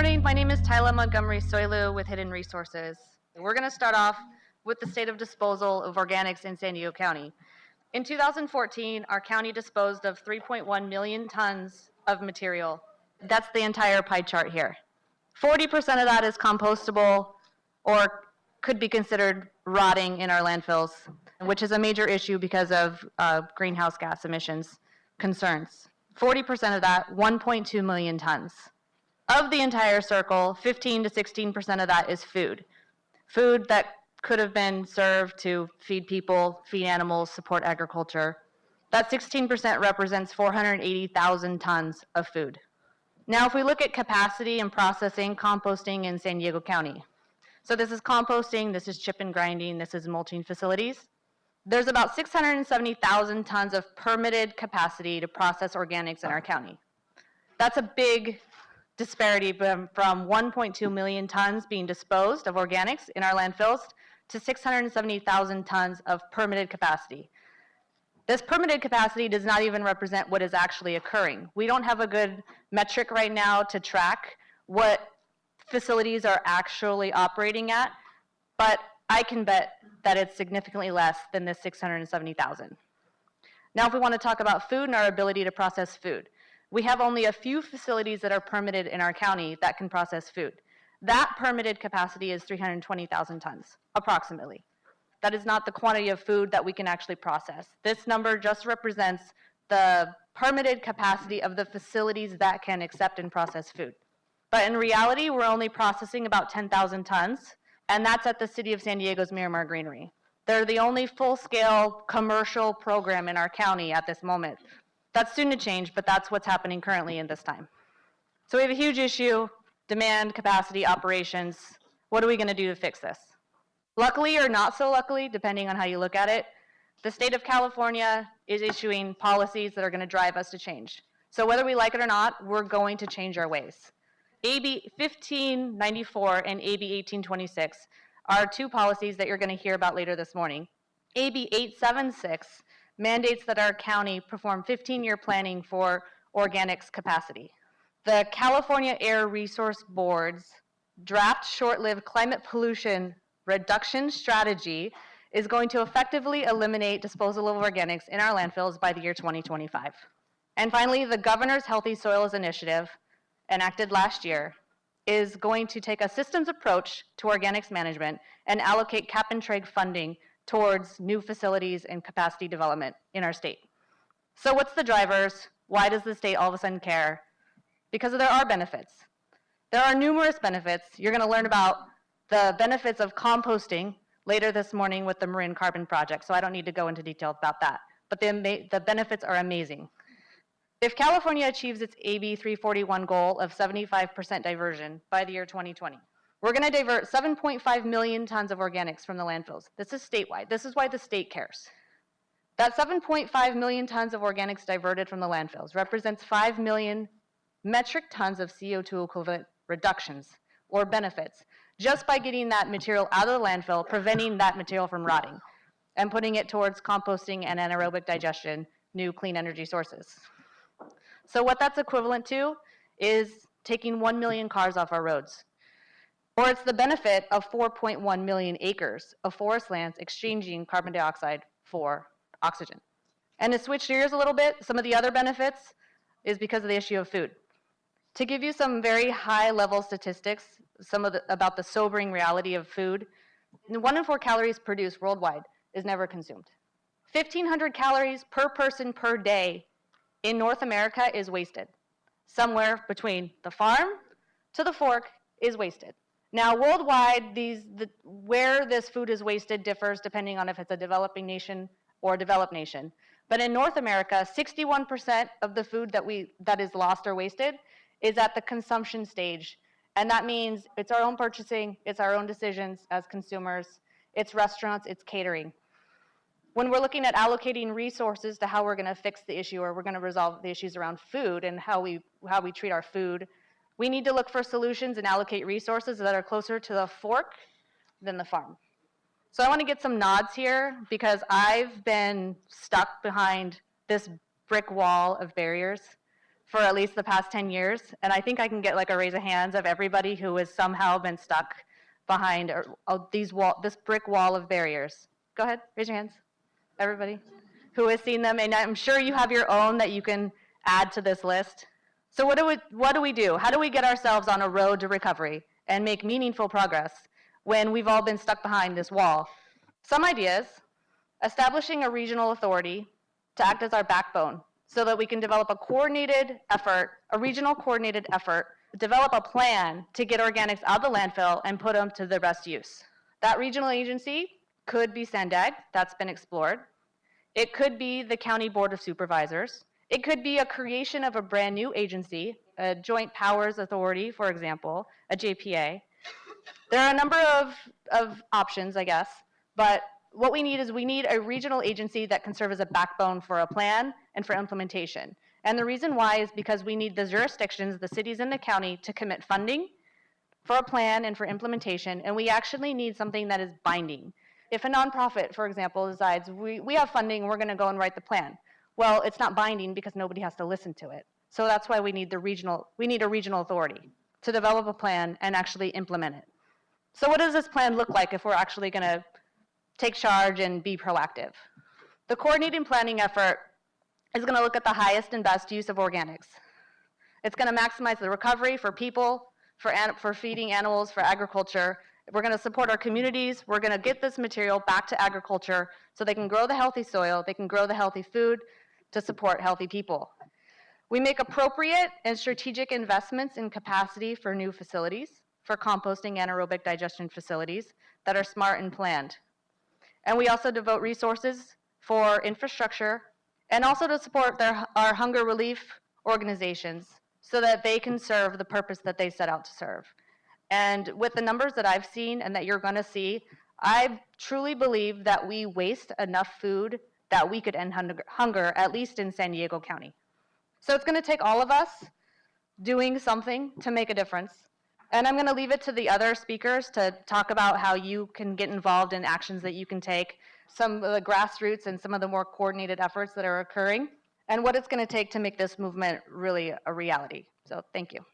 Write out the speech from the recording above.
morning, my name is Montgomery Soylu with Hidden Resources. We're going to start off with the state of disposal of organics in San Diego County. In 2014, our county disposed of 3.1 million tons of material. That's the entire pie chart here. 40% of that is compostable or could be considered rotting in our landfills, which is a major issue because of greenhouse gas emissions concerns. 40% of that, 1.2 million tons. Of the entire circle, 15 to 16% of that is food. Food that could have been served to feed people, feed animals, support agriculture. That 16% represents 480,000 tons of food. Now, if we look at capacity and processing composting in San Diego County. So this is composting, this is chip and grinding, this is mulching facilities. There's about 670,000 tons of permitted capacity to process organics in our county. That's a big disparity from 1.2 million tons being disposed of organics in our landfills to 670,000 tons of permitted capacity. This permitted capacity does not even represent what is actually occurring. We don't have a good metric right now to track what facilities are actually operating at, but I can bet that it's significantly less than this 670,000. Now, if we want to talk about food and our ability to process food, we have only a few facilities that are permitted in our county that can process food. That permitted capacity is 320,000 tons, approximately. That is not the quantity of food that we can actually process. This number just represents the permitted capacity of the facilities that can accept and process food. But in reality, we're only processing about 10,000 tons, and that's at the City of San Diego's Miramar Greenery. They're the only full-scale commercial program in our county at this moment. That's soon to change, but that's what's happening currently in this time. So we have a huge issue, demand, capacity, operations. What are we going to do to fix this? Luckily or not so luckily, depending on how you look at it, the state of California is issuing policies that are going to drive us to change. So whether we like it or not, we're going to change our ways. AB 1594 and AB 1826 are two policies that you're going to hear about later this morning. AB 876 mandates that our county perform 15-year planning for organics capacity. The California Air Resource Board's draft short-lived climate pollution reduction strategy is going to effectively eliminate disposal of organics in our landfills by the year 2025. And finally, the Governor's Healthy Soils Initiative, enacted last year, is going to take a systems approach to organics management and allocate cap and trade funding towards new facilities and capacity development in our state. So what's the drivers? Why does the state all of a sudden care? Because there are benefits. There are numerous benefits. You're going to learn about the benefits of composting later this morning with the Marin Carbon Project, so I don't need to go into detail about that. But the benefits are amazing. If California achieves its AB 341 goal of 75% diversion by the year 2020, we're going to divert 7.5 million tons of organics from the landfills. This is statewide. This is why the state cares. That 7.5 million tons of organics diverted from the landfills represents 5 million metric tons of CO2 equivalent reductions or benefits just by getting that material out of the landfill, preventing that material from rotting, and putting it towards composting and anaerobic digestion, new clean energy sources. So what that's equivalent to is taking 1 million cars off our roads. Or it's the benefit of 4.1 million acres of forest lands exchanging carbon dioxide for oxygen. And to switch gears a little bit, some of the other benefits is because of the issue of food. To give you some very high-level statistics, about the sobering reality of food, 1 in 4 calories produced worldwide is never consumed. 1,500 calories per person per day in North America is wasted. Somewhere between the farm to the fork is wasted. Now, worldwide, where this food is wasted differs depending on if it's a developing nation or a developed nation. But in North America, 61% of the food that is lost or wasted is at the consumption stage. And that means it's our own purchasing, it's our own decisions as consumers, it's restaurants, it's catering. When we're looking at allocating resources to how we're going to fix the issue or we're going to resolve the issues around food and how we treat our food, we need to look for solutions and allocate resources that are closer to the fork than the farm. So I want to get some nods here because I've been stuck behind this brick wall of barriers for at least the past 10 years, and I think I can get like a raise of hands of everybody who has somehow been stuck behind this brick wall of barriers. Go ahead, raise your hands, everybody who has seen them, and I'm sure you have your own that you can add to this list. So what do we do? How do we get ourselves on a road to recovery and make meaningful progress when we've all been stuck behind this wall? Some ideas: establishing a regional authority to act as our backbone so that we can develop a regional coordinated effort, develop a plan to get organics out of the landfill and put them to their best use. That regional agency could be Sandag, that's been explored. It could be the County Board of Supervisors. It could be a creation of a brand new agency, a Joint Powers Authority, for example, a JPA. There are a number of options, I guess, but what we need is a regional agency that can serve as a backbone for a plan and for implementation. And the reason why is because we need the jurisdictions, the cities and the county, to commit funding for a plan and for implementation, and we actually need something that is binding. If a nonprofit, for example, decides we have funding, we're gonna go and write the plan. Well, it's not binding because nobody has to listen to it. So that's why we need a regional authority to develop a plan and actually implement it. So what does this plan look like if we're actually gonna take charge and be proactive? The coordinating planning effort is gonna look at the highest and best use of organics. It's gonna maximize the recovery for people, for feeding animals, for agriculture. We're gonna support our communities. We're gonna get this material back to agriculture so they can grow the healthy soil, they can grow the healthy food to support healthy people. We make appropriate and strategic investments in capacity for new facilities, for composting anaerobic digestion facilities that are smart and planned. And we also devote resources for infrastructure and also to support our hunger relief organizations so that they can serve the purpose that they set out to serve. And with the numbers that I've seen and that you're gonna see, I truly believe that we waste enough food that we could end hunger, at least in San Diego County. So it's gonna take all of us doing something to make a difference. And I'm gonna leave it to the other speakers to talk about how you can get involved in actions that you can take, some of the grassroots and some of the more coordinated efforts that are occurring, and what it's gonna take to make this movement really a reality. So thank you.